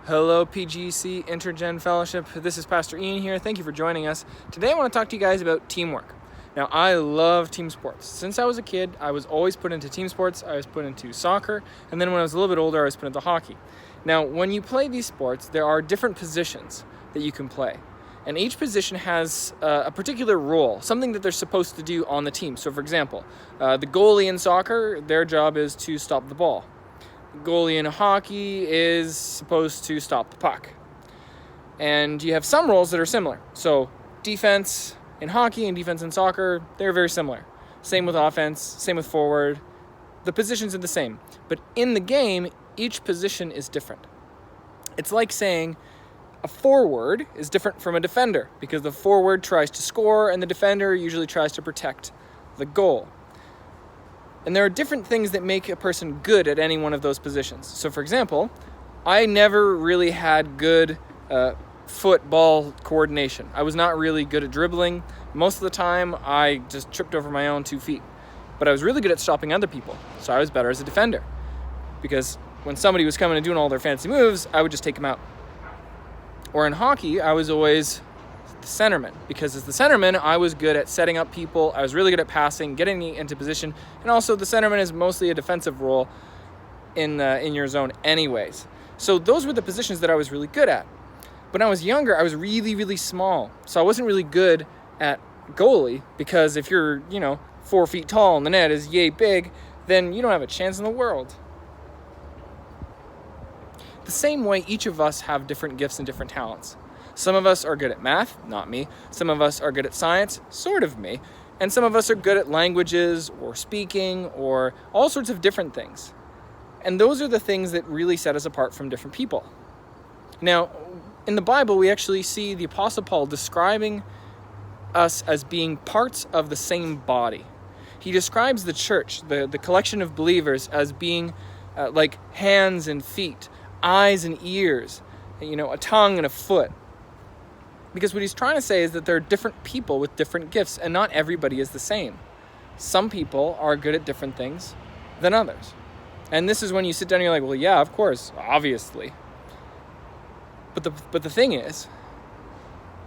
Hello PGC, InterGen Fellowship. This is Pastor Ian here. Thank you for joining us. Today I want to talk to you guys about teamwork. Now, I love team sports. Since I was a kid, I was always put into team sports. I was put into soccer, and then when I was a little bit older, I was put into hockey. Now, when you play these sports, there are different positions that you can play. And each position has a particular role, something that they're supposed to do on the team. So for example, the goalie in soccer, their job is to stop the ball. Goalie in hockey is supposed to stop the puck. And you have some roles that are similar. So defense in hockey and defense in soccer, they're very similar. Same with offense, same with forward. The positions are the same. But in the game, each position is different. It's like saying a forward is different from a defender because the forward tries to score and the defender usually tries to protect the goal. And there are different things that make a person good at any one of those positions. So for example, I never really had good football coordination. I was not really good at dribbling. Most of the time, I just tripped over my own 2 feet. But I was really good at stopping other people. So I was better as a defender. Because when somebody was coming and doing all their fancy moves, I would just take them out. Or in hockey, I was always the centerman, because as the centerman, I was good at setting up people. I was really good at passing, getting into position, and also the centerman is mostly a defensive role in your zone anyways. So those were the positions that I was really good at. But when I was younger, I was really, really small. So I wasn't really good at goalie, because if you're, 4 feet tall and the net is yay big, then you don't have a chance in the world. The same way, each of us have different gifts and different talents. Some of us are good at math, not me. Some of us are good at science, sort of me. And some of us are good at languages or speaking or all sorts of different things. And those are the things that really set us apart from different people. Now, in the Bible, we actually see the Apostle Paul describing us as being parts of the same body. He describes the church, the collection of believers, as being like hands and feet, eyes and ears, a tongue and a foot. Because what he's trying to say is that there are different people with different gifts, and not everybody is the same. Some people are good at different things than others. And this is when you sit down and you're like, well, yeah, of course, obviously. But the thing is,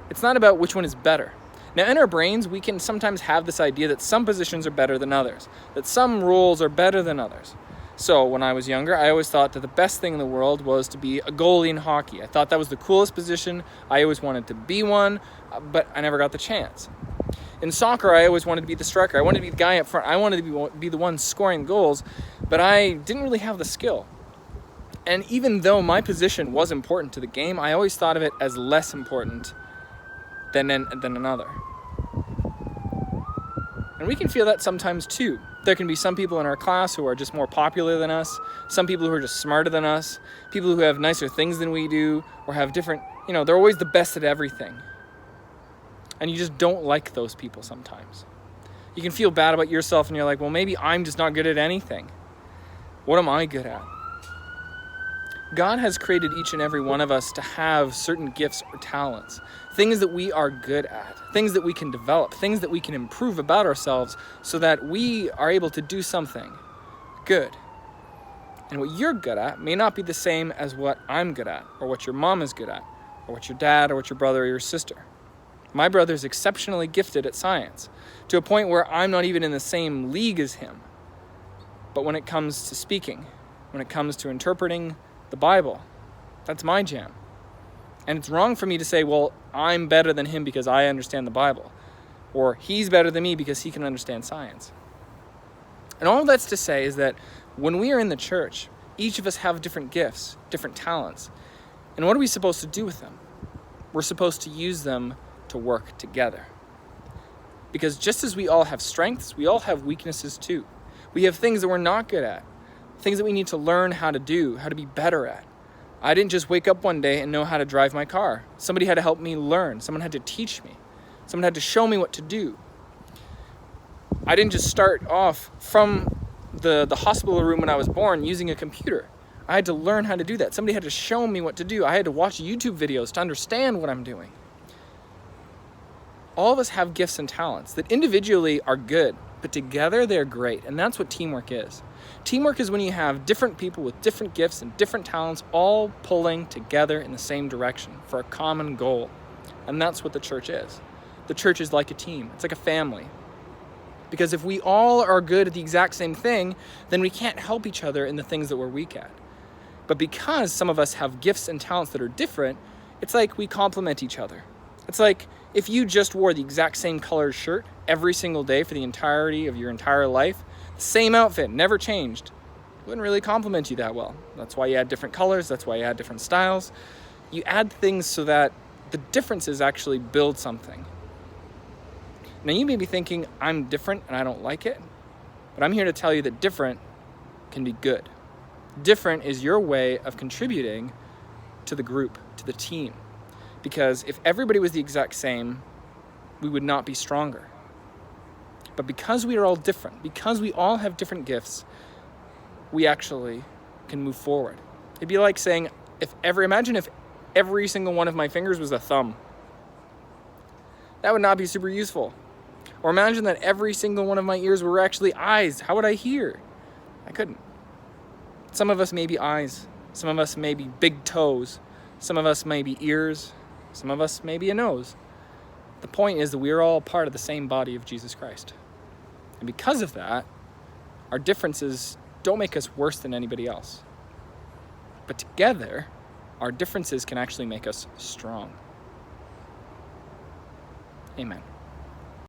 it's not about which one is better. Now, in our brains, we can sometimes have this idea that some positions are better than others, that some roles are better than others. So when I was younger, I always thought that the best thing in the world was to be a goalie in hockey. I thought that was the coolest position. I always wanted to be one, but I never got the chance. In soccer, I always wanted to be the striker. I wanted to be the guy up front. I wanted to be the one scoring goals, but I didn't really have the skill. And even though my position was important to the game, I always thought of it as less important than another. And we can feel that sometimes too. There can be some people in our class who are just more popular than us, some people who are just smarter than us, people who have nicer things than we do, or have different, they're always the best at everything. And you just don't like those people sometimes. You can feel bad about yourself and you're like, well, maybe I'm just not good at anything. What am I good at? God has created each and every one of us to have certain gifts or talents, things that we are good at, things that we can develop, things that we can improve about ourselves so that we are able to do something good. And what you're good at may not be the same as what I'm good at, or what your mom is good at, or what your dad or what your brother or your sister. My brother is exceptionally gifted at science, to a point where I'm not even in the same league as him. But when it comes to speaking, when it comes to interpreting the Bible, that's my jam. And it's wrong for me to say, well, I'm better than him because I understand the Bible, or he's better than me because he can understand science. And all that's to say is that when we are in the church, each of us have different gifts, different talents. And what are we supposed to do with them? We're supposed to use them to work together. Because just as we all have strengths, we all have weaknesses too. We have things that we're not good at, things that we need to learn how to do, how to be better at. I didn't just wake up one day and know how to drive my car. Somebody had to help me learn. Someone had to teach me. Someone had to show me what to do. I didn't just start off from the hospital room when I was born using a computer. I had to learn how to do that. Somebody had to show me what to do. I had to watch YouTube videos to understand what I'm doing. All of us have gifts and talents that individually are good, but together they're great. And that's what teamwork is. Teamwork is when you have different people with different gifts and different talents all pulling together in the same direction for a common goal. And that's what the church is. The church is like a team. It's like a family. Because if we all are good at the exact same thing, then we can't help each other in the things that we're weak at. But because some of us have gifts and talents that are different, it's like we complement each other. It's like if you just wore the exact same colored shirt every single day for the entirety of your entire life, the same outfit, never changed, it wouldn't really complement you that well. That's why you add different colors. That's why you add different styles. You add things so that the differences actually build something. Now you may be thinking, I'm different and I don't like it, but I'm here to tell you that different can be good. Different is your way of contributing to the group, to the team. Because if everybody was the exact same, we would not be stronger. But because we are all different, because we all have different gifts, we actually can move forward. It'd be like saying, imagine if every single one of my fingers was a thumb. That would not be super useful. Or imagine that every single one of my ears were actually eyes. How would I hear? I couldn't. Some of us may be eyes. Some of us may be big toes. Some of us may be ears. Some of us may be a nose. The point is that we are all part of the same body of Jesus Christ. And because of that, our differences don't make us worse than anybody else. But together, our differences can actually make us strong. Amen.